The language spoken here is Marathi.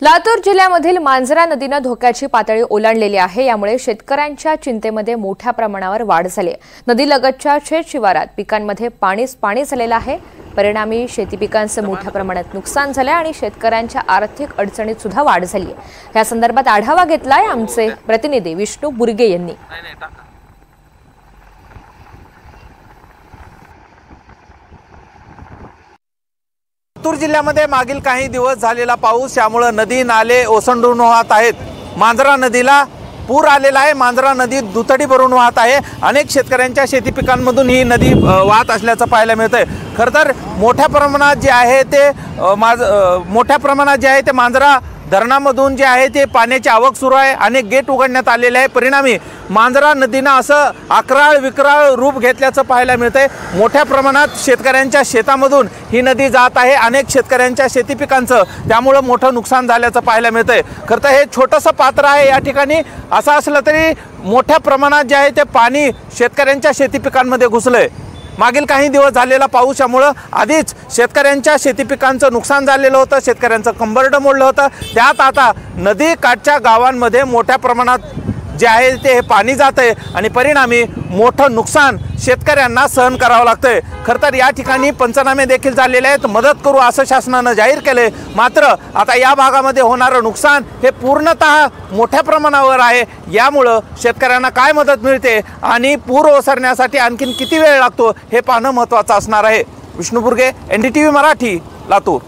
लातूर जिल्ह्यामधील मांजरा नदीने धोक्याची पातळी ओलांडलेली आहे। यामुळे शेतकऱ्यांच्या चिंतेमध्ये मोठ्या प्रमाणावर वाढ झाली आहे। नदीलगतच्या शेत शिवारात पिकांमध्ये पाणी झालेलं आहे। परिणामी शेती पिकांचं मोठ्या प्रमाणात नुकसान झालंय आणि शेतकऱ्यांच्या आर्थिक अडचणीत सुद्धा वाढ झाली आहे। या संदर्भात आढावा घेतलाय आमचे प्रतिनिधी विष्णू बुर्गे यांनी। लातूर जिल्ह्यामध्ये मागील काही दिवस झालेला पाऊस यामुळे नदी नाले ओसंडून वाहत आहेत। मांजरा नदीला पूर आलेला आहे। मांजरा नदी दुथडी भरून वाहत आहे। अनेक शेतकऱ्यांच्या शेती पिकांमधून ही नदी वाहत असल्याचं पाहायला मिळतंय। खरं तर मोठ्या प्रमाणात जे आहे ते मांजरा धरणामधून जे आहे ते पाण्याची आवक सुरू आहे। अनेक गेट उघडण्यात आलेले आहे। परिणामी मांजरा नदीनं असं अकराळ विक्राळ रूप घेतल्याचं पाहायला मिळतंय। मोठ्या प्रमाणात शेतकऱ्यांच्या शेतामधून ही नदी जात आहे। अनेक शेतकऱ्यांच्या शेती पिकांचं त्यामुळे मोठं नुकसान झाल्याचं पाहायला मिळतंय। खरं तर हे छोटंसं पात्र आहे। या ठिकाणी असं असलं तरी मोठ्या प्रमाणात जे आहे ते पाणी शेतकऱ्यांच्या शेती पिकांमध्ये घुसलंय। मागील काही दिवस झालेला पाऊस यामुळे आधीच शेतकऱ्यांच्या शेती पिकांचं नुकसान झालेलं होतं। शेतकऱ्यांचं कंबरडं मोडलं होतं। त्यात आता नदी काठच्या गावांमध्ये मोठ्या प्रमाणात जे आहे ते हे पाणी जात आहे आणि परिणामी मोठं नुकसान शेतकऱ्यांना सहन करावं लागतंय। खरं तर या ठिकाणी पंचनामे देखील झालेले आहेत। मदत करू असं शासनानं जाहीर केले। मात्र आता या भागामध्ये होणारं नुकसान हे पूर्णतः मोठ्या प्रमाणावर आहे। यामुळे शेतकऱ्यांना काय मदत मिळते आणि पूर ओसरण्यासाठी आणखीन किती वेळ लागतो हे पाहणं महत्त्वाचं असणार आहे। विष्णू बुर्गे, NDTV मराठी, लातूर।